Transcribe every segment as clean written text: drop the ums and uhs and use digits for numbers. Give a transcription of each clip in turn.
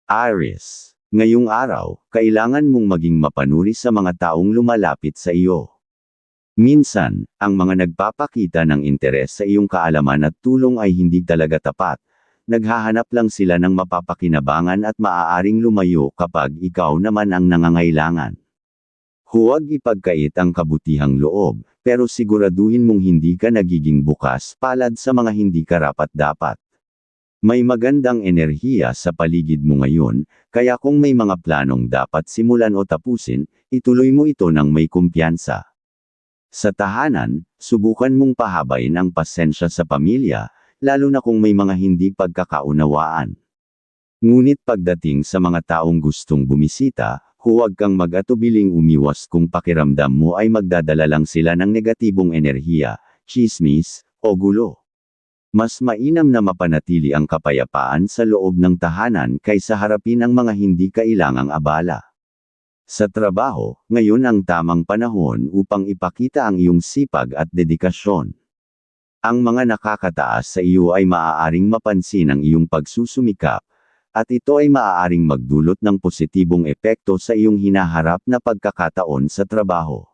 Aries. Ngayong araw, kailangan mong maging mapanuri sa mga taong lumalapit sa iyo. Minsan, ang mga nagpapakita ng interes sa iyong kaalaman at tulong ay hindi talaga tapat. Naghahanap lang sila ng mapapakinabangan at maaaring lumayo kapag ikaw naman ang nangangailangan. Huwag ipagkait ang kabutihang loob, pero siguraduhin mong hindi ka nagiging bukas palad sa mga hindi karapat-dapat. May magandang enerhiya sa paligid mo ngayon, kaya kung may mga planong dapat simulan o tapusin, ituloy mo ito ng may kumpiyansa. Sa tahanan, subukan mong pahabain ang pasensya sa pamilya, lalo na kung may mga hindi pagkakaunawaan. Ngunit pagdating sa mga taong gustong bumisita, huwag kang mag-atubiling umiwas kung pakiramdam mo ay magdadala lang sila ng negatibong enerhiya, tsismis, o gulo. Mas mainam na mapanatili ang kapayapaan sa loob ng tahanan kaysa harapin ang mga hindi kailangang abala. Sa trabaho, ngayon ang tamang panahon upang ipakita ang iyong sipag at dedikasyon. Ang mga nakakataas sa iyo ay maaaring mapansin ang iyong pagsusumikap, at ito ay maaaring magdulot ng positibong epekto sa iyong hinaharap na pagkakataon sa trabaho.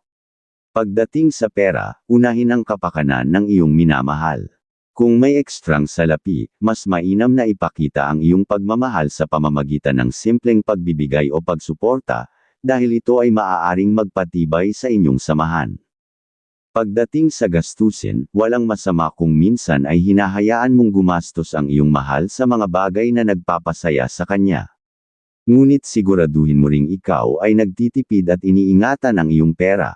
Pagdating sa pera, unahin ang kapakanan ng iyong minamahal. Kung may ekstrang salapi, mas mainam na ipakita ang iyong pagmamahal sa pamamagitan ng simpleng pagbibigay o pagsuporta, dahil ito ay maaaring magpatibay sa inyong samahan. Pagdating sa gastusin, walang masama kung minsan ay hinahayaan mong gumastos ang iyong mahal sa mga bagay na nagpapasaya sa kanya. Ngunit siguraduhin mo ring ikaw ay nagtitipid at iniingatan ang iyong pera.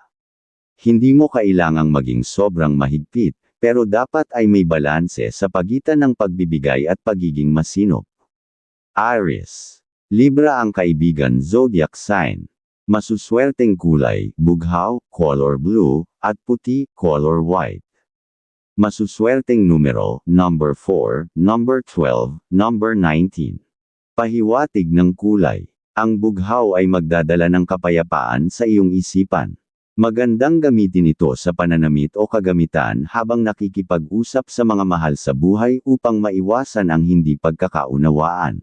Hindi mo kailangang maging sobrang mahigpit, pero dapat ay may balanse sa pagitan ng pagbibigay at pagiging masinop. Aries. Libra ang kaibigan zodiac sign. Masuswerteng kulay, bughaw, color blue, at puti, color white. Masuswerteng numero, number 4, number 12, number 19. Pahiwatig ng kulay. Ang bughaw ay magdadala ng kapayapaan sa iyong isipan. Magandang gamitin ito sa pananamit o kagamitan habang nakikipag-usap sa mga mahal sa buhay upang maiwasan ang hindi pagkakaunawaan.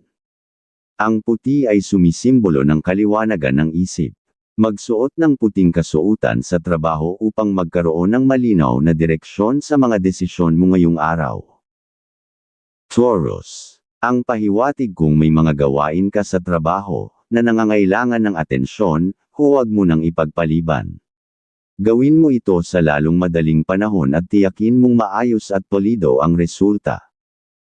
Ang puti ay sumisimbolo ng kaliwanagan ng isip. Magsuot ng puting kasuotan sa trabaho upang magkaroon ng malinaw na direksyon sa mga desisyon mo ngayong araw. Taurus. Ang pahiwatig kung may mga gawain ka sa trabaho na nangangailangan ng atensyon, huwag mo nang ipagpaliban. Gawin mo ito sa lalong madaling panahon at tiyakin mong maayos at polido ang resulta.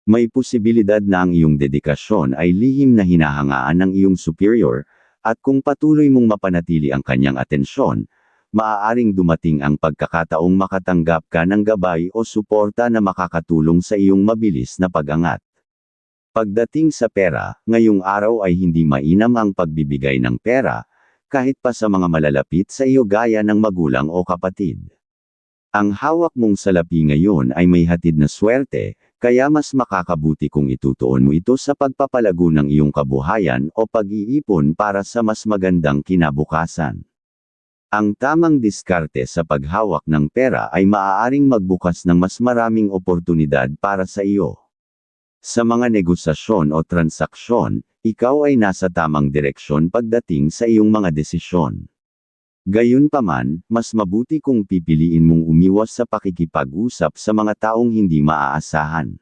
May posibilidad na ang iyong dedikasyon ay lihim na hinahangaan ng iyong superior, at kung patuloy mong mapanatili ang kanyang atensyon, maaaring dumating ang pagkakataong makatanggap ka ng gabay o suporta na makakatulong sa iyong mabilis na pag-angat. Pagdating sa pera, ngayong araw ay hindi mainam ang pagbibigay ng pera, kahit pa sa mga malalapit sa iyo gaya ng magulang o kapatid. Ang hawak mong salapi ngayon ay may hatid na swerte, kaya mas makakabuti kung itutuon mo ito sa pagpapalago ng iyong kabuhayan o pag-iipon para sa mas magandang kinabukasan. Ang tamang diskarte sa paghawak ng pera ay maaaring magbukas ng mas maraming oportunidad para sa iyo. Sa mga negosasyon o transaksyon, ikaw ay nasa tamang direksyon pagdating sa iyong mga desisyon. Gayunpaman, mas mabuti kung pipiliin mong umiwas sa pakikipag-usap sa mga taong hindi maaasahan.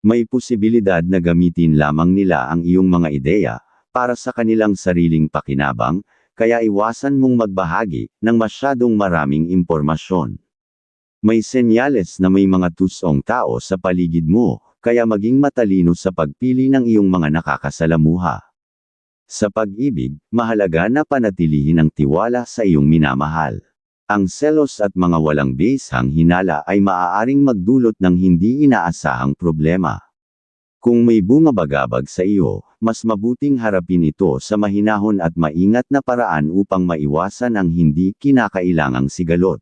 May posibilidad na gamitin lamang nila ang iyong mga ideya para sa kanilang sariling pakinabang, kaya iwasan mong magbahagi ng masyadong maraming impormasyon. May senyales na may mga tusong tao sa paligid mo, kaya maging matalino sa pagpili ng iyong mga nakakasalamuha. Sa pag-ibig, mahalaga na panatilihin ang tiwala sa iyong minamahal. Ang selos at mga walang bisang hinala ay maaaring magdulot ng hindi inaasahang problema. Kung may bumabagabag sa iyo, mas mabuting harapin ito sa mahinahon at maingat na paraan upang maiwasan ang hindi kinakailangang sigalot.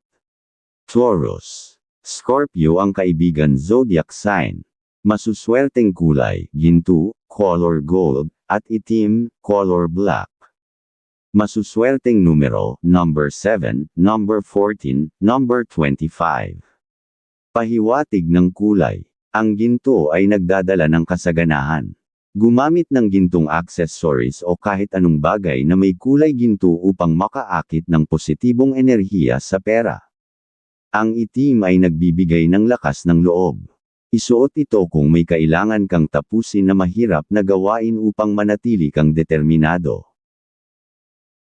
Taurus. Scorpio ang kaibigan zodiac sign. Masuswerteng kulay, ginto, color gold, at itim, color black. Masuswerteng numero, number 7, number 14, number 25. Pahiwatig ng kulay. Ang ginto ay nagdadala ng kasaganahan. Gumamit ng gintong accessories o kahit anong bagay na may kulay ginto upang makaakit ng positibong enerhiya sa pera. Ang itim ay nagbibigay ng lakas ng loob. Isuot ito kung may kailangan kang tapusin na mahirap na gawain upang manatili kang determinado.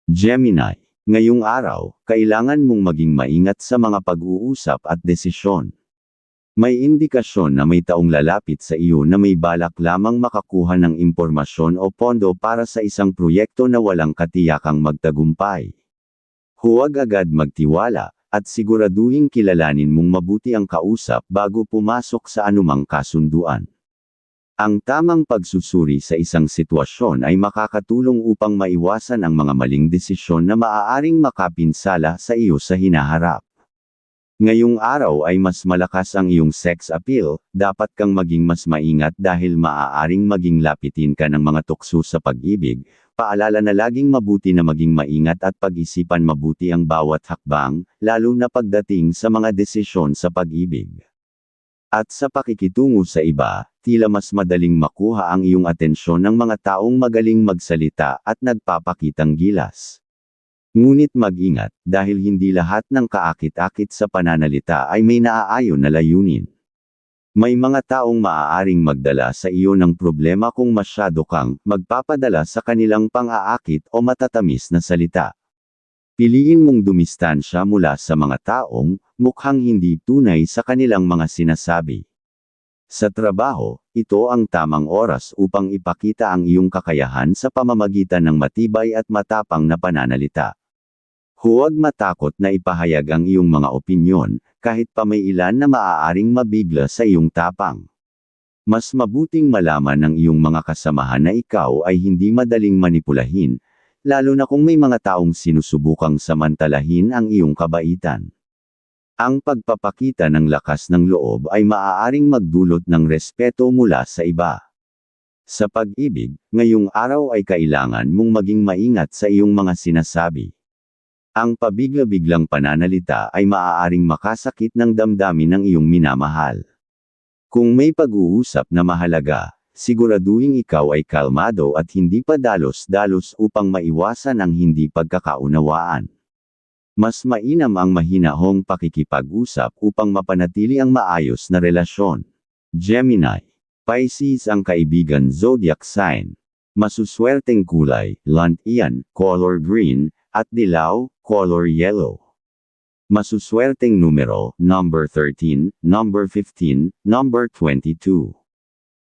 Gemini, ngayong araw, kailangan mong maging maingat sa mga pag-uusap at desisyon. May indikasyon na may taong lalapit sa iyo na may balak lamang makakuha ng impormasyon o pondo para sa isang proyekto na walang katiyakang magtagumpay. Huwag agad magtiwala, at siguraduhing kilalanin mong mabuti ang kausap bago pumasok sa anumang kasunduan. Ang tamang pagsusuri sa isang sitwasyon ay makakatulong upang maiwasan ang mga maling desisyon na maaaring makapinsala sa iyo sa hinaharap. Ngayong araw ay mas malakas ang iyong sex appeal, dapat kang maging mas maingat dahil maaaring maging lapitin ka ng mga tukso sa pag-ibig. Paalala na laging mabuti na maging maingat at pag-isipan mabuti ang bawat hakbang, lalo na pagdating sa mga desisyon sa pag-ibig. At sa pakikitungo sa iba, tila mas madaling makuha ang iyong atensyon ng mga taong magaling magsalita at nagpapakitang gilas. Ngunit mag-ingat, dahil hindi lahat ng kaakit-akit sa pananalita ay may naaayon na layunin. May mga taong maaaring magdala sa iyo ng problema kung masyado kang magpapadala sa kanilang pang-aakit o matatamis na salita. Piliin mong dumistansya mula sa mga taong mukhang hindi tunay sa kanilang mga sinasabi. Sa trabaho, ito ang tamang oras upang ipakita ang iyong kakayahan sa pamamagitan ng matibay at matapang na pananalita. Huwag matakot na ipahayag ang iyong mga opinyon, kahit pa may ilan na maaaring mabigla sa iyong tapang. Mas mabuting malaman ng iyong mga kasamahan na ikaw ay hindi madaling manipulahin, lalo na kung may mga taong sinusubukang samantalahin ang iyong kabaitan. Ang pagpapakita ng lakas ng loob ay maaaring magdulot ng respeto mula sa iba. Sa pag-ibig, ngayong araw ay kailangan mong maging maingat sa iyong mga sinasabi. Ang pabigla-biglang pananalita ay maaaring makasakit ng damdamin ng iyong minamahal. Kung may pag-uusap na mahalaga, siguraduhing ikaw ay kalmado at hindi pa dalos-dalos upang maiwasan ang hindi pagkakaunawaan. Mas mainam ang mahinahong pakikipag-usap upang mapanatili ang maayos na relasyon. Gemini, Pisces ang kaibigan zodiac sign. Masuswerteng kulay, lantian, color green, at dilaw, color yellow. Masuswerteng numero, number 13, number 15, number 22.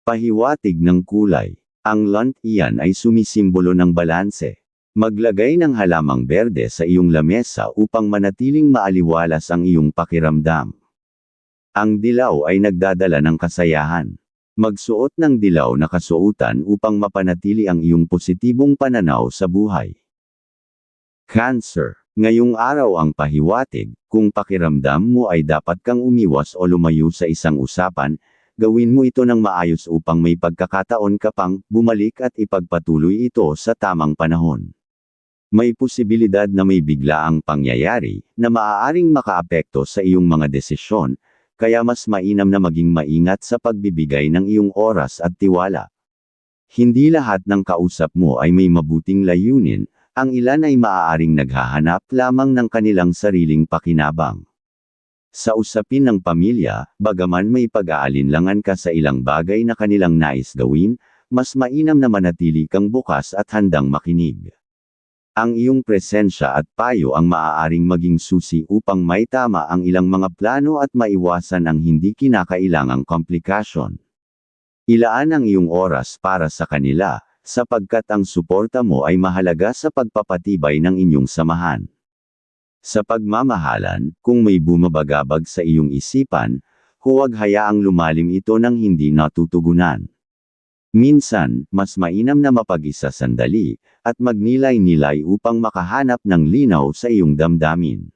Pahiwatig ng kulay. Ang lantian ay sumisimbolo ng balanse. Maglagay ng halamang berde sa iyong lamesa upang manatiling maaliwalas ang iyong pakiramdam. Ang dilaw ay nagdadala ng kasayahan. Magsuot ng dilaw na kasuotan upang mapanatili ang iyong positibong pananaw sa buhay. Cancer, ngayong araw ang pahiwatig, kung pakiramdam mo ay dapat kang umiwas o lumayo sa isang usapan, gawin mo ito ng maayos upang may pagkakataon ka pang bumalik at ipagpatuloy ito sa tamang panahon. May posibilidad na may biglaang pangyayari na maaaring makaapekto sa iyong mga desisyon, kaya mas mainam na maging maingat sa pagbibigay ng iyong oras at tiwala. Hindi lahat ng kausap mo ay may mabuting layunin, ang ilan ay maaaring naghahanap lamang ng kanilang sariling pakinabang. Sa usapin ng pamilya, bagaman may pag-aalinlangan ka sa ilang bagay na kanilang nais gawin, mas mainam na manatili kang bukas at handang makinig. Ang iyong presensya at payo ang maaaring maging susi upang maitama ang ilang mga plano at maiwasan ang hindi kinakailangang komplikasyon. Ilaan ang iyong oras para sa kanila, sapagkat ang suporta mo ay mahalaga sa pagpapatibay ng inyong samahan. Sa pagmamahalan, kung may bumabagabag sa iyong isipan, huwag hayaang lumalim ito ng hindi natutugunan. Minsan, mas mainam na mapag-isa sandali, at magnilay-nilay upang makahanap ng linaw sa iyong damdamin.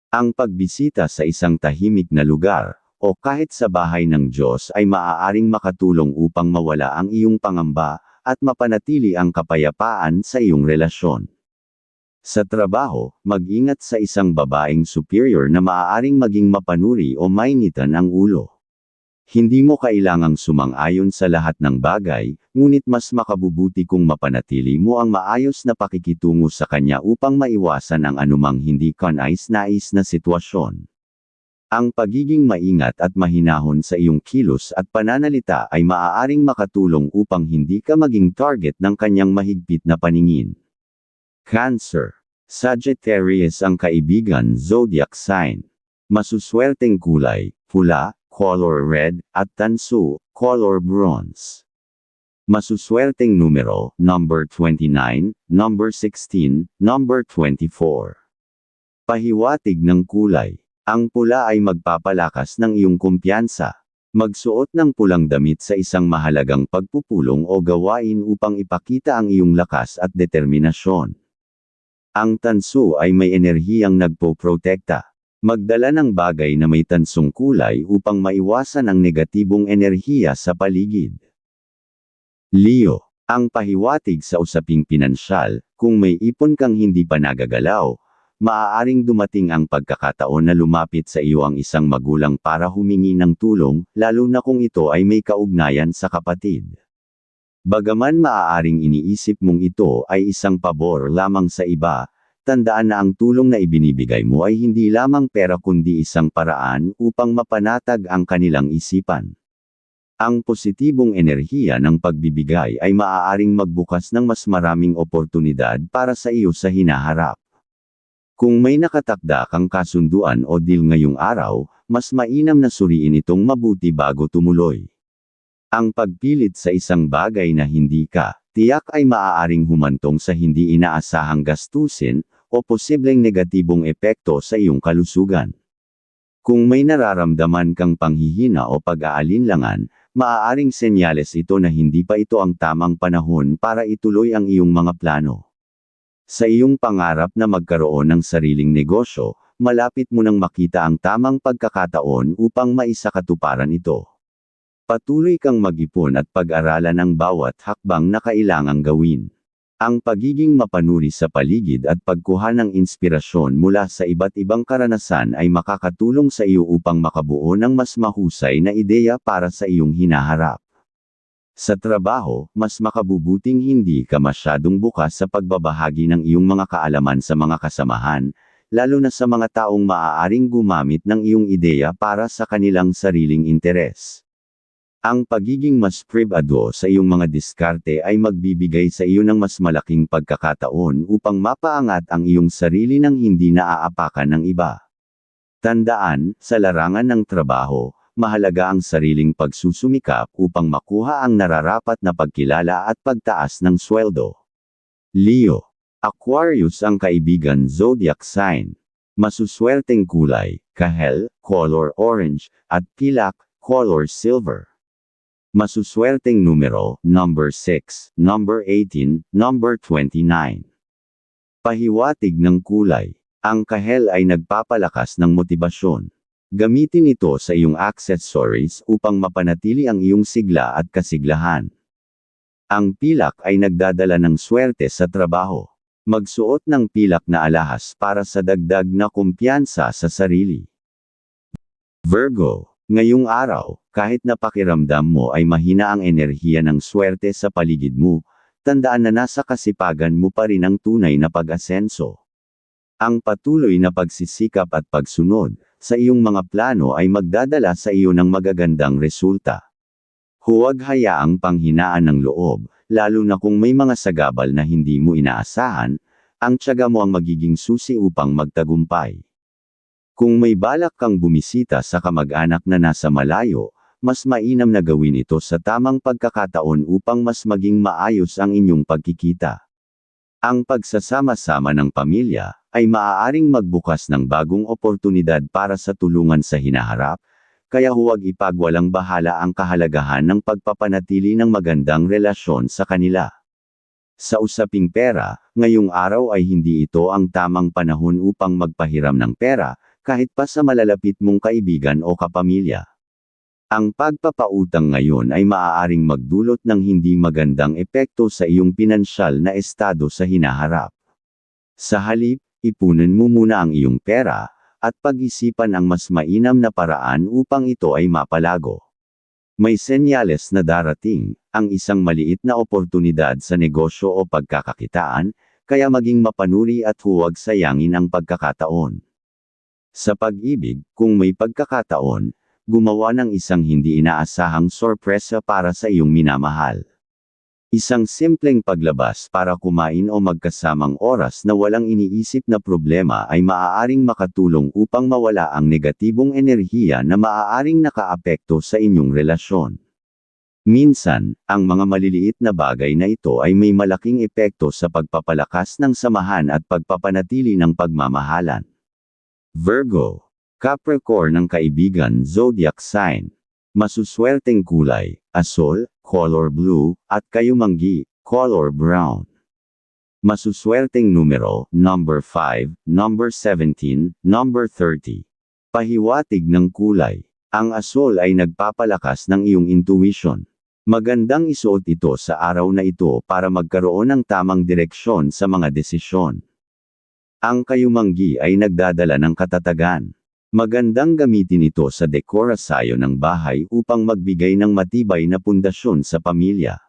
Ang pagbisita sa isang tahimik na lugar, o kahit sa bahay ng Diyos ay maaaring makatulong upang mawala ang iyong pangamba, at mapanatili ang kapayapaan sa iyong relasyon. Sa trabaho, mag-ingat sa isang babaeng superior na maaaring maging mapanuri o mainitan ang ulo. Hindi mo kailangang sumang-ayon sa lahat ng bagay, ngunit mas makabubuti kung mapanatili mo ang maayos na pakikitungo sa kanya upang maiwasan ang anumang hindi kanais-nais na sitwasyon. Ang pagiging maingat at mahinahon sa iyong kilos at pananalita ay maaaring makatulong upang hindi ka maging target ng kanyang mahigpit na paningin. Cancer. Sagittarius ang kaibigan zodiac sign. Masuswerteng kulay, pula, color red, at tanso, color bronze. Masuswerteng numero, number 29, number 16, number 24. Pahiwatig ng kulay. Ang pula ay magpapalakas ng iyong kumpiyansa. Magsuot ng pulang damit sa isang mahalagang pagpupulong o gawain upang ipakita ang iyong lakas at determinasyon. Ang tanso ay may enerhiyang nagpoprotekta. Magdala ng bagay na may tansong kulay upang maiwasan ang negatibong enerhiya sa paligid. Leo. Ang pahiwatig sa usaping pinansyal, kung may ipon kang hindi pa nagagalaw, maaaring dumating ang pagkakataon na lumapit sa iyo ang isang magulang para humingi ng tulong, lalo na kung ito ay may kaugnayan sa kapatid. Bagaman maaaring iniisip mong ito ay isang pabor lamang sa iba, tandaan na ang tulong na ibinibigay mo ay hindi lamang pera kundi isang paraan upang mapanatag ang kanilang isipan. Ang positibong enerhiya ng pagbibigay ay maaaring magbukas ng mas maraming oportunidad para sa iyo sa hinaharap. Kung may nakatakda kang kasunduan o deal ngayong araw, mas mainam na suriin itong mabuti bago tumuloy. Ang pagpilit sa isang bagay na hindi ka, tiyak ay maaaring humantong sa hindi inaasahang gastusin, o posibleng negatibong epekto sa iyong kalusugan. Kung may nararamdaman kang panghihina o pag-aalinlangan, maaaring senyales ito na hindi pa ito ang tamang panahon para ituloy ang iyong mga plano. Sa iyong pangarap na magkaroon ng sariling negosyo, malapit mo nang makita ang tamang pagkakataon upang maisakatuparan ito. Patuloy kang mag-ipon at pag-aralan ang bawat hakbang na kailangang gawin. Ang pagiging mapanuri sa paligid at pagkuha ng inspirasyon mula sa iba't ibang karanasan ay makakatulong sa iyo upang makabuo ng mas mahusay na ideya para sa iyong hinaharap. Sa trabaho, mas makabubuting hindi ka masyadong bukas sa pagbabahagi ng iyong mga kaalaman sa mga kasamahan, lalo na sa mga taong maaaring gumamit ng iyong ideya para sa kanilang sariling interes. Ang pagiging mas pribado sa iyong mga diskarte ay magbibigay sa iyo ng mas malaking pagkakataon upang mapaangat ang iyong sarili nang hindi naaapakan ng iba. Tandaan, sa larangan ng trabaho, mahalaga ang sariling pagsusumikap upang makuha ang nararapat na pagkilala at pagtaas ng sweldo. Leo. Aquarius ang kaibigan zodiac sign. Masuswerteng kulay, kahel, color orange, at pilak, color silver. Masuswerteng numero, number 6, number 18, number 29. Pahiwatig ng kulay. Ang kahel ay nagpapalakas ng motibasyon. Gamitin ito sa iyong accessories upang mapanatili ang iyong sigla at kasiglahan. Ang pilak ay nagdadala ng swerte sa trabaho. Magsuot ng pilak na alahas para sa dagdag na kumpiyansa sa sarili. Virgo. Ngayong araw, kahit na pakiramdam mo ay mahina ang enerhiya ng swerte sa paligid mo, tandaan na nasa kasipagan mo pa rin ang tunay na pag-asenso. Ang patuloy na pagsisikap at pagsunod sa iyong mga plano ay magdadala sa iyo ng magagandang resulta. Huwag hayaang panghinaan ng loob, lalo na kung may mga sagabal na hindi mo inaasahan, ang tiyaga mo ang magiging susi upang magtagumpay. Kung may balak kang bumisita sa kamag-anak na nasa malayo, mas mainam na gawin ito sa tamang pagkakataon upang mas maging maayos ang inyong pagkikita. Ang pagsasama-sama ng pamilya ay maaaring magbukas ng bagong oportunidad para sa tulungan sa hinaharap, kaya huwag ipagwalang bahala ang kahalagahan ng pagpapanatili ng magandang relasyon sa kanila. Sa usaping pera, ngayong araw ay hindi ito ang tamang panahon upang magpahiram ng pera, kahit pa sa malalapit mong kaibigan o kapamilya. Ang pagpapautang ngayon ay maaaring magdulot ng hindi magandang epekto sa iyong pinansyal na estado sa hinaharap. Sa halip, ipunin mo muna ang iyong pera, at pag-isipan ang mas mainam na paraan upang ito ay mapalago. May senyales na darating, ang isang maliit na oportunidad sa negosyo o pagkakakitaan, kaya maging mapanuri at huwag sayangin ang pagkakataon. Sa pag-ibig, kung may pagkakataon, gumawa ng isang hindi inaasahang sorpresa para sa iyong minamahal. Isang simpleng paglabas para kumain o magkasamang oras na walang iniisip na problema ay maaaring makatulong upang mawala ang negatibong enerhiya na maaaring nakaapekto sa inyong relasyon. Minsan, ang mga maliliit na bagay na ito ay may malaking epekto sa pagpapalakas ng samahan at pagpapanatili ng pagmamahalan. Virgo, Capricorn ng kaibigan zodiac sign. Masuswerteng kulay, asul, color blue, at kayumanggi, color brown. Masuswerteng numero, number 5, number 17, number 30. Pahiwatig ng kulay. Ang asul ay nagpapalakas ng iyong intuition. Magandang isuot ito sa araw na ito para magkaroon ng tamang direksyon sa mga desisyon. Ang kayumanggi ay nagdadala ng katatagan. Magandang gamitin ito sa dekorasyon ng bahay upang magbigay ng matibay na pundasyon sa pamilya.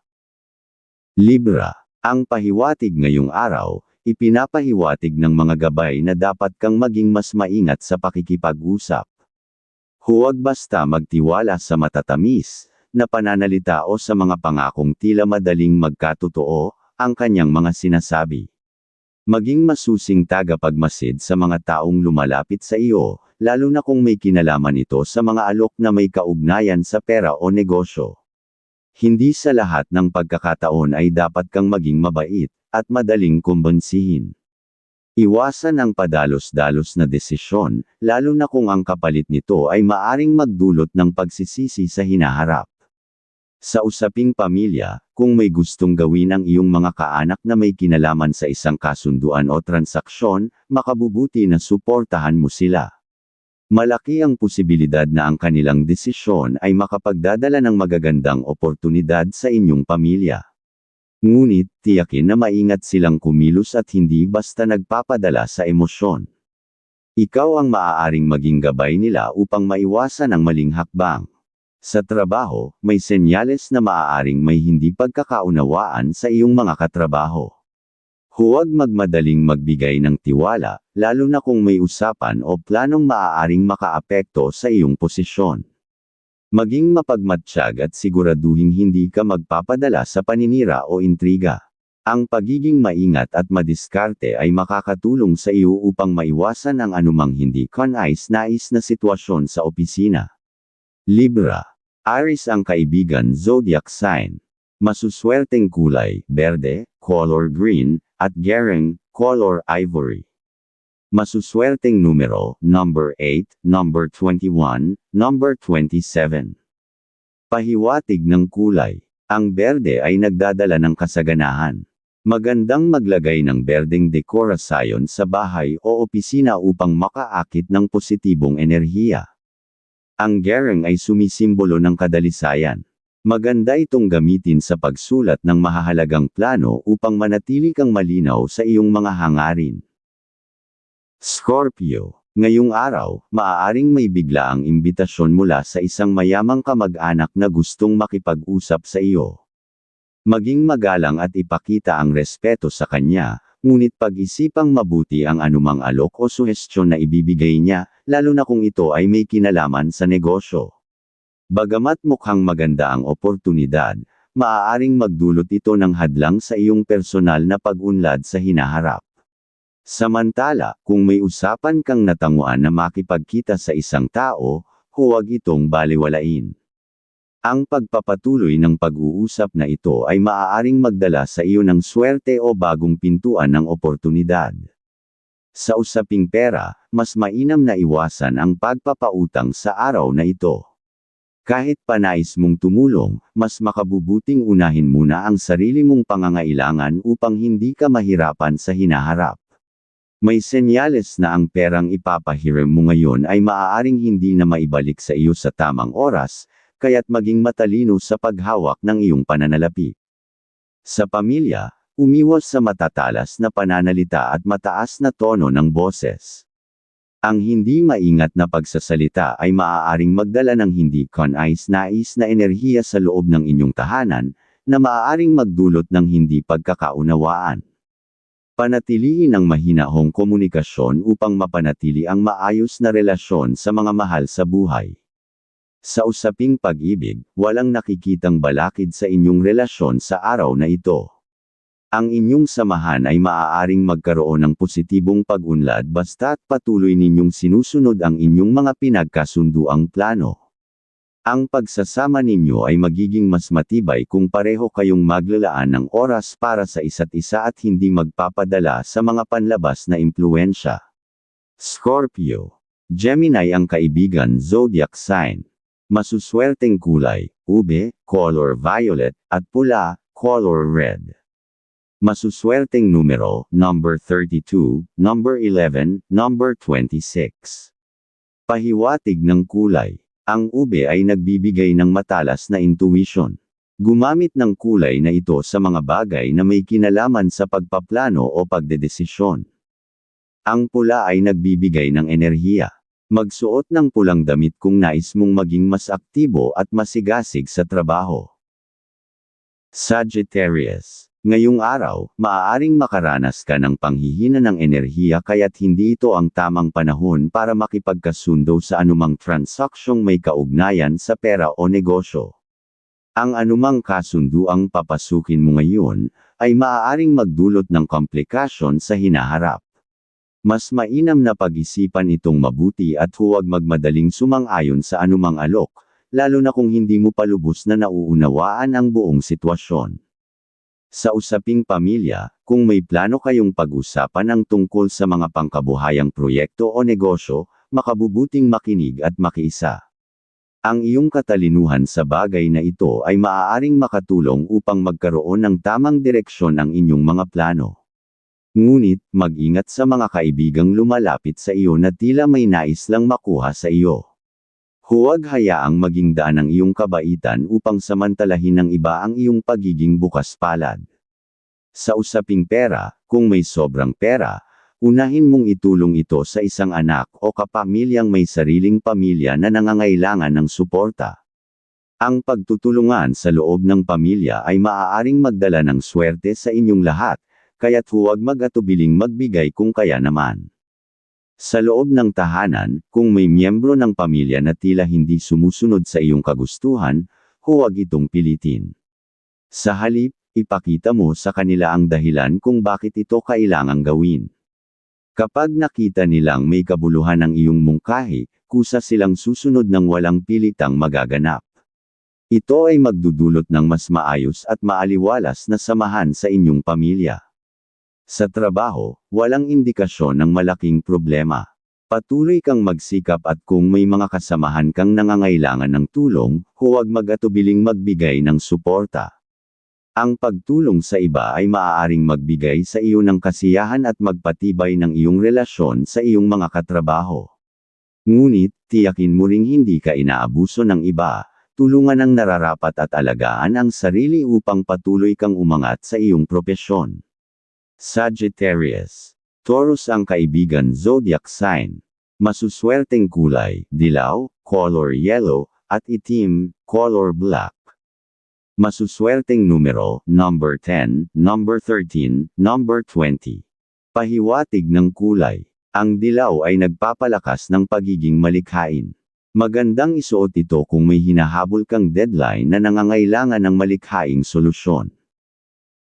Libra. Ang pahiwatig ngayong araw, ipinapahiwatig ng mga gabay na dapat kang maging mas maingat sa pakikipag-usap. Huwag basta magtiwala sa matatamis na pananalita o sa mga pangakong tila madaling magkatotoo, ang kanyang mga sinasabi. Maging masusing tagapagmasid sa mga taong lumalapit sa iyo, lalo na kung may kinalaman ito sa mga alok na may kaugnayan sa pera o negosyo. Hindi sa lahat ng pagkakataon ay dapat kang maging mabait, at madaling kumbensihin. Iwasan ang padalos-dalos na desisyon, lalo na kung ang kapalit nito ay maaring magdulot ng pagsisisi sa hinaharap. Sa usaping pamilya, kung may gustong gawin ang iyong mga kaanak na may kinalaman sa isang kasunduan o transaksyon, makabubuti na suportahan mo sila. Malaki ang posibilidad na ang kanilang desisyon ay makapagdadala ng magagandang oportunidad sa inyong pamilya. Ngunit, tiyakin na maingat silang kumilos at hindi basta nagpapadala sa emosyon. Ikaw ang maaaring maging gabay nila upang maiwasan ang maling hakbang. Sa trabaho, may senyales na maaaring may hindi pagkakaunawaan sa iyong mga katrabaho. Huwag magmadaling magbigay ng tiwala, lalo na kung may usapan o planong maaaring makaapekto sa iyong posisyon. Maging mapagmatsyag at siguraduhing hindi ka magpapadala sa paninira o intriga. Ang pagiging maingat at madiskarte ay makakatulong sa iyo upang maiwasan ang anumang hindi kanais-nais na sitwasyon sa opisina. Libra. Aries ang kaibigan zodiac sign. Masuswerteng kulay, berde, color green, at gereng, color ivory. Masuswerteng numero, number 8, number 21, number 27. Pahiwatig ng kulay. Ang berde ay nagdadala ng kasaganahan. Magandang maglagay ng berdeng dekorasyon sa bahay o opisina upang makaakit ng positibong enerhiya. Ang gereng ay sumisimbolo ng kadalisayan. Maganda itong gamitin sa pagsulat ng mahahalagang plano upang manatili kang malinaw sa iyong mga hangarin. Scorpio. Ngayong araw, maaaring may biglaang imbitasyon mula sa isang mayamang kamag-anak na gustong makipag-usap sa iyo. Maging magalang at ipakita ang respeto sa kanya, ngunit pag-isipang mabuti ang anumang alok o suhestyon na ibibigay niya, lalo na kung ito ay may kinalaman sa negosyo. Bagamat mukhang maganda ang oportunidad, maaaring magdulot ito ng hadlang sa iyong personal na pag-unlad sa hinaharap. Samantala, kung may usapan kang natanguan na makipagkita sa isang tao, huwag itong balewalain. Ang pagpapatuloy ng pag-uusap na ito ay maaaring magdala sa iyo ng swerte o bagong pintuan ng oportunidad. Sa usaping pera, mas mainam na iwasan ang pagpapautang sa araw na ito. Kahit panais mong tumulong, mas makabubuting unahin muna ang sarili mong pangangailangan upang hindi ka mahirapan sa hinaharap. May senyales na ang perang ipapahiram mo ngayon ay maaaring hindi na maibalik sa iyo sa tamang oras, kaya't maging matalino sa paghawak ng iyong pananalapi. Sa pamilya, Umiwas sa matatalas na pananalita at mataas na tono ng boses. Ang hindi maingat na pagsasalita ay maaaring magdala ng hindi kanais-nais na enerhiya sa loob ng inyong tahanan, na maaaring magdulot ng hindi pagkakaunawaan. Panatilihin ang mahinahong komunikasyon upang mapanatili ang maayos na relasyon sa mga mahal sa buhay. Sa usaping pag-ibig, walang nakikitang balakid sa inyong relasyon sa araw na ito. Ang inyong samahan ay maaaring magkaroon ng positibong pag-unlad basta't patuloy ninyong sinusunod ang inyong mga pinagkasunduang plano. Ang pagsasama ninyo ay magiging mas matibay kung pareho kayong maglalaan ng oras para sa isa't isa at hindi magpapadala sa mga panlabas na impluwensya. Scorpio. Gemini ang kaibigan zodiac sign. Masuswerteng kulay, ube, color violet, at pula, color red. Masuswerteng numero, number 32, number 11, number 26. Pahiwatig ng kulay. Ang ube ay nagbibigay ng matalas na intuition. Gumamit ng kulay na ito sa mga bagay na may kinalaman sa pagpaplano o pagdedesisyon. Ang pula ay nagbibigay ng enerhiya. Magsuot ng pulang damit kung nais mong maging mas aktibo at masigasig sa trabaho. Sagittarius. Ngayong araw, maaaring makaranas ka ng panghihina ng enerhiya kaya't hindi ito ang tamang panahon para makipagkasundo sa anumang transaksyong may kaugnayan sa pera o negosyo. Ang anumang kasunduang papasukin mo ngayon, ay maaaring magdulot ng komplikasyon sa hinaharap. Mas mainam na pag-isipan itong mabuti at huwag magmadaling sumang-ayon sa anumang alok, lalo na kung hindi mo palubos na nauunawaan ang buong sitwasyon. Sa usaping pamilya, kung may plano kayong pag-usapan ang tungkol sa mga pangkabuhayang proyekto o negosyo, makabubuting makinig at makiisa. Ang iyong katalinuhan sa bagay na ito ay maaaring makatulong upang magkaroon ng tamang direksyon ang inyong mga plano. Ngunit, mag-ingat sa mga kaibigang lumalapit sa iyo na tila may nais lang makuha sa iyo. Huwag hayaang maging daan ang iyong kabaitan upang samantalahin ng iba ang iyong pagiging bukas palad. Sa usaping pera, kung may sobrang pera, unahin mong itulong ito sa isang anak o kapamilyang may sariling pamilya na nangangailangan ng suporta. Ang pagtutulungan sa loob ng pamilya ay maaaring magdala ng swerte sa inyong lahat, kaya't huwag mag-atubiling magbigay kung kaya naman. Sa loob ng tahanan, kung may miyembro ng pamilya na tila hindi sumusunod sa iyong kagustuhan, huwag itong pilitin. Sa halip, ipakita mo sa kanila ang dahilan kung bakit ito kailangang gawin. Kapag nakita nilang may kabuluhan ang iyong mungkahi, kusa silang susunod ng walang pilitang magaganap. Ito ay magdudulot ng mas maayos at maaliwalas na samahan sa inyong pamilya. Sa trabaho, walang indikasyon ng malaking problema. Patuloy kang magsikap at kung may mga kasamahan kang nangangailangan ng tulong, huwag mag-atubiling magbigay ng suporta. Ang pagtulong sa iba ay maaaring magbigay sa iyo ng kasiyahan at magpatibay ng iyong relasyon sa iyong mga katrabaho. Ngunit, tiyakin mo ring hindi ka inaabuso ng iba, tulungan ang nararapat at alagaan ang sarili upang patuloy kang umangat sa iyong propesyon. Sagittarius. Taurus ang kaibigan zodiac sign. Masuswerteng kulay, dilaw, color yellow, at itim, color black. Masuswerteng numero, number 10, number 13, number 20. Pahiwatig ng kulay. Ang dilaw ay nagpapalakas ng pagiging malikhain. Magandang isuot ito kung may hinahabol kang deadline na nangangailangan ng malikhaing solusyon.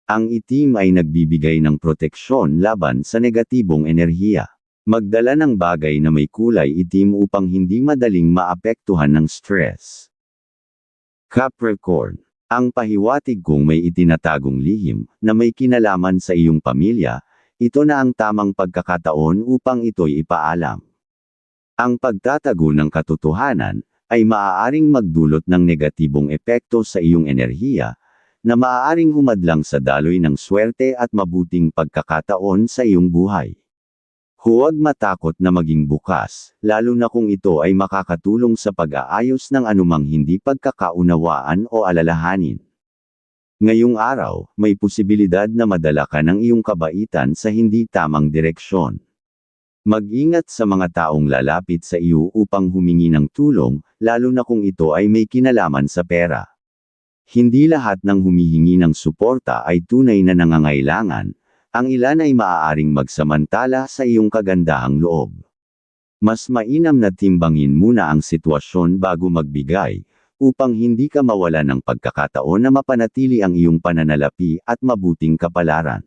Ang itim ay nagbibigay ng proteksyon laban sa negatibong enerhiya. Magdala ng bagay na may kulay itim upang hindi madaling maapektuhan ng stress. Capricorn. Ang pahiwatig kung may itinatagong lihim na may kinalaman sa iyong pamilya, ito na ang tamang pagkakataon upang ito'y ipaalam. Ang pagtatago ng katotohanan ay maaaring magdulot ng negatibong epekto sa iyong enerhiya, na maaaring humadlang sa daloy ng swerte at mabuting pagkakataon sa iyong buhay. Huwag matakot na maging bukas, lalo na kung ito ay makakatulong sa pag-aayos ng anumang hindi pagkakaunawaan o alalahanin. Ngayong araw, may posibilidad na madala ka ng iyong kabaitan sa hindi tamang direksyon. Mag-ingat sa mga taong lalapit sa iyo upang humingi ng tulong, lalo na kung ito ay may kinalaman sa pera. Hindi lahat ng humihingi ng suporta ay tunay na nangangailangan, ang ilan ay maaaring magsamantala sa iyong kagandahang loob. Mas mainam na timbangin muna ang sitwasyon bago magbigay, upang hindi ka mawala ng pagkakataon na mapanatili ang iyong pananalapi at mabuting kapalaran.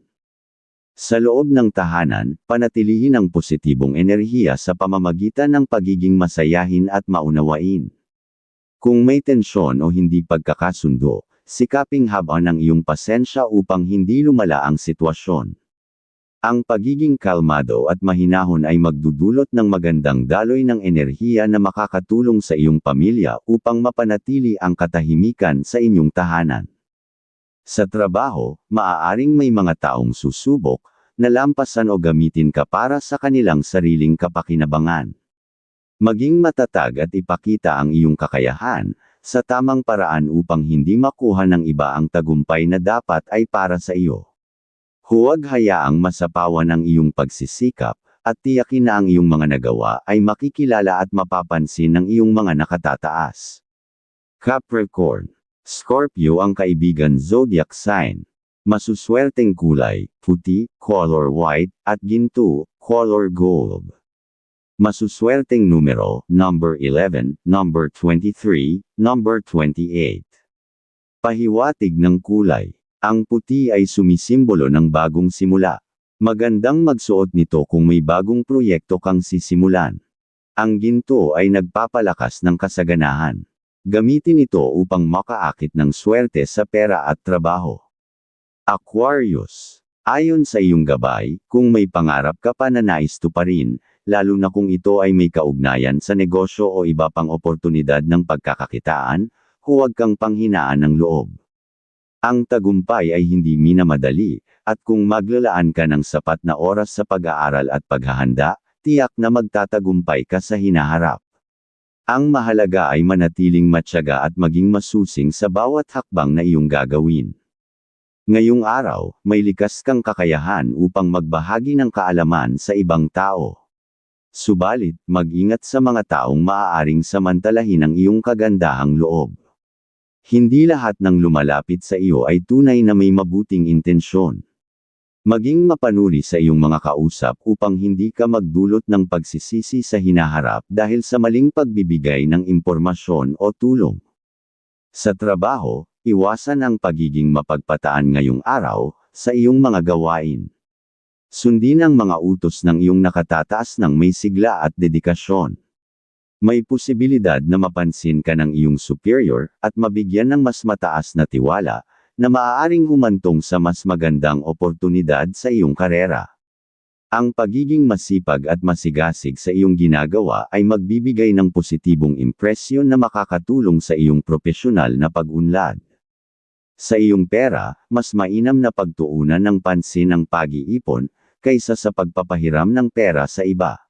Sa loob ng tahanan, panatilihin ang positibong enerhiya sa pamamagitan ng pagiging masayahin at maunawain. Kung may tensyon o hindi pagkakasundo, sikaping habaan ang iyong pasensya upang hindi lumala ang sitwasyon. Ang pagiging kalmado at mahinahon ay magdudulot ng magandang daloy ng enerhiya na makakatulong sa iyong pamilya upang mapanatili ang katahimikan sa inyong tahanan. Sa trabaho, maaaring may mga taong susubok na lampasan o gamitin ka para sa kanilang sariling kapakinabangan. Maging matatag at ipakita ang iyong kakayahan sa tamang paraan upang hindi makuha ng iba ang tagumpay na dapat ay para sa iyo. Huwag hayaang masapawan ang iyong pagsisikap, at tiyakin na ang iyong mga nagawa ay makikilala at mapapansin ng iyong mga nakatataas. Capricorn. Scorpio ang kaibigan zodiac sign. Masuswerteng kulay, puti, color white, at ginto, color gold. Masuswerteng numero, number 11, number 23, number 28. Pahiwatig ng kulay. Ang puti ay sumisimbolo ng bagong simula. Magandang magsuot nito kung may bagong proyekto kang sisimulan. Ang ginto ay nagpapalakas ng kasaganahan. Gamitin ito upang makaakit ng swerte sa pera at trabaho. Aquarius. Ayon sa iyong gabay, kung may pangarap ka pa na nais tuparin, lalo na kung ito ay may kaugnayan sa negosyo o iba pang oportunidad ng pagkakakitaan, huwag kang panghinaan ng loob. Ang tagumpay ay hindi minamadali, at kung maglalaan ka ng sapat na oras sa pag-aaral at paghahanda, tiyak na magtatagumpay ka sa hinaharap. Ang mahalaga ay manatiling matyaga at maging masusing sa bawat hakbang na iyong gagawin. Ngayong araw, may likas kang kakayahan upang magbahagi ng kaalaman sa ibang tao. Subalit, mag-ingat sa mga taong maaaring samantalahin ang iyong kagandahang loob. Hindi lahat ng lumalapit sa iyo ay tunay na may mabuting intensyon. Maging mapanuri sa iyong mga kausap upang hindi ka magdulot ng pagsisisi sa hinaharap dahil sa maling pagbibigay ng impormasyon o tulong. Sa trabaho, iwasan ang pagiging mapagpataan ngayong araw sa iyong mga gawain. Sundin ang mga utos ng iyong nakatataas ng may sigla at dedikasyon. May posibilidad na mapansin ka ng iyong superior at mabigyan ng mas mataas na tiwala na maaaring humantong sa mas magandang oportunidad sa iyong karera. Ang pagiging masipag at masigasig sa iyong ginagawa ay magbibigay ng positibong impresyon na makakatulong sa iyong propesyonal na pag-unlad. Sa iyong pera, mas mainam na pagtuunan ng pansin ang pag-iipon, kaysa sa pagpapahiram ng pera sa iba.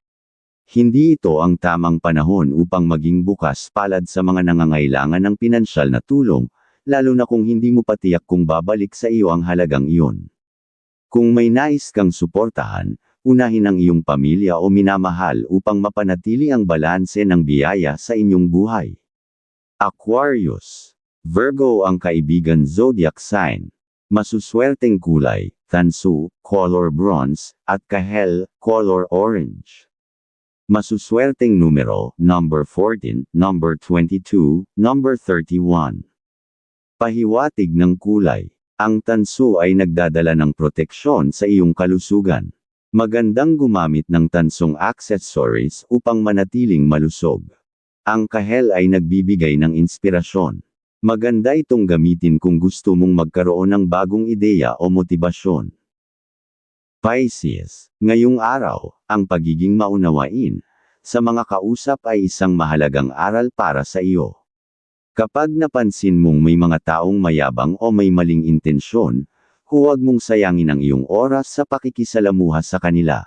Hindi ito ang tamang panahon upang maging bukas palad sa mga nangangailangan ng pinansyal na tulong, lalo na kung hindi mo patiyak kung babalik sa iyo ang halagang iyon. Kung may nais kang suportahan, unahin ang iyong pamilya o minamahal upang mapanatili ang balanse ng biyaya sa inyong buhay. Aquarius. Virgo ang kaibigan zodiac sign. Masuswerteng kulay, tansu, color bronze, at kahel, color orange. Masuswerteng numero, number 14, number 22, number 31. Pahiwatig ng kulay. Ang tansu ay nagdadala ng proteksyon sa iyong kalusugan. Magandang gumamit ng tansong accessories upang manatiling malusog. Ang kahel ay nagbibigay ng inspirasyon. Maganda itong gamitin kung gusto mong magkaroon ng bagong ideya o motibasyon. Pisces. Ngayong araw, ang pagiging maunawain sa mga kausap ay isang mahalagang aral para sa iyo. Kapag napansin mong may mga taong mayabang o may maling intensyon, huwag mong sayangin ang iyong oras sa pakikisalamuha sa kanila.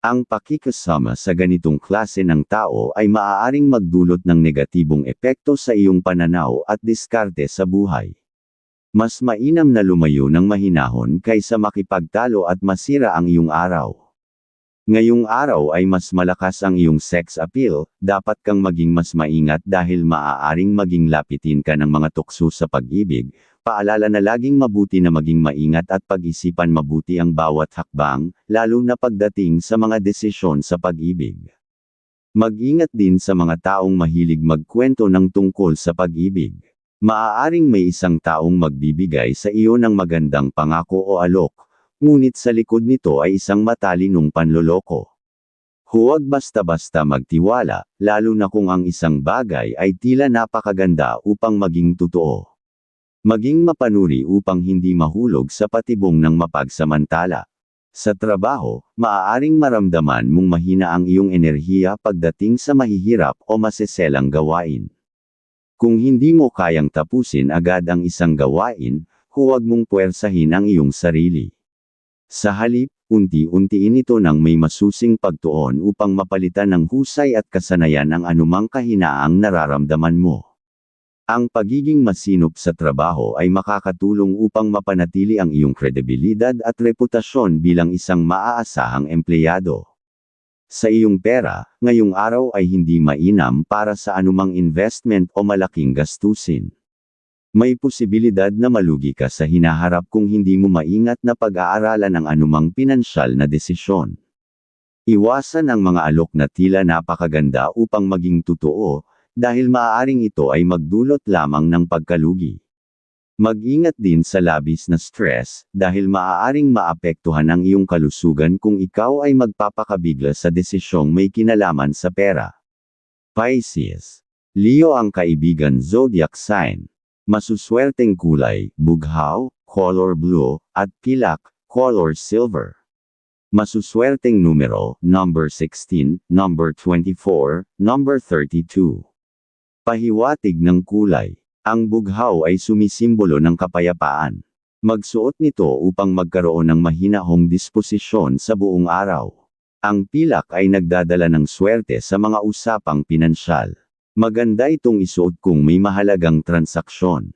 Ang pakikisama sa ganitong klase ng tao ay maaaring magdulot ng negatibong epekto sa iyong pananaw at diskarte sa buhay. Mas mainam na lumayo ng mahinahon kaysa makipagtalo at masira ang iyong araw. Ngayong araw ay mas malakas ang iyong sex appeal, dapat kang maging mas maingat dahil maaaring maging lapitin ka ng mga tukso sa pag-ibig. Paalala na laging mabuti na maging maingat at pag-isipan mabuti ang bawat hakbang, lalo na pagdating sa mga desisyon sa pag-ibig. Mag-ingat din sa mga taong mahilig magkwento ng tungkol sa pag-ibig. Maaaring may isang taong magbibigay sa iyo ng magandang pangako o alok, ngunit sa likod nito ay isang matalinong panloloko. Huwag basta-basta magtiwala, lalo na kung ang isang bagay ay tila napakaganda upang maging totoo. Maging mapanuri upang hindi mahulog sa patibong ng mapagsamantala. Sa trabaho, maaaring maramdaman mong mahina ang iyong enerhiya pagdating sa mahihirap o maseselang gawain. Kung hindi mo kayang tapusin agad ang isang gawain, huwag mong puwersahin ang iyong sarili. Sa halip, unti-untiin ito ng may masusing pagtuon upang mapalitan ng husay at kasanayan ang anumang kahinaang nararamdaman mo. Ang pagiging masinop sa trabaho ay makakatulong upang mapanatili ang iyong kredibilidad at reputasyon bilang isang maaasahang empleyado. Sa iyong pera, ngayong araw ay hindi mainam para sa anumang investment o malaking gastusin. May posibilidad na malugi ka sa hinaharap kung hindi mo maingat na pag-aaralan ang anumang pinansyal na desisyon. Iwasan ang mga alok na tila napakaganda upang maging totoo, dahil maaaring ito ay magdulot lamang ng pagkalugi. Mag-ingat din sa labis na stress, dahil maaaring maapektuhan ang iyong kalusugan kung ikaw ay magpapakabigla sa desisyong may kinalaman sa pera. Pisces. Leo ang kaibigan zodiac sign. Masuswerteng kulay, bughaw, color blue, at pilak, color silver. Masuswerteng numero, number 16, number 24, number 32. Pahiwatig ng kulay. Ang bughaw ay sumisimbolo ng kapayapaan. Magsuot nito upang magkaroon ng mahinahong disposisyon sa buong araw. Ang pilak ay nagdadala ng swerte sa mga usapang pinansyal. Maganda itong isuot kung may mahalagang transaksyon.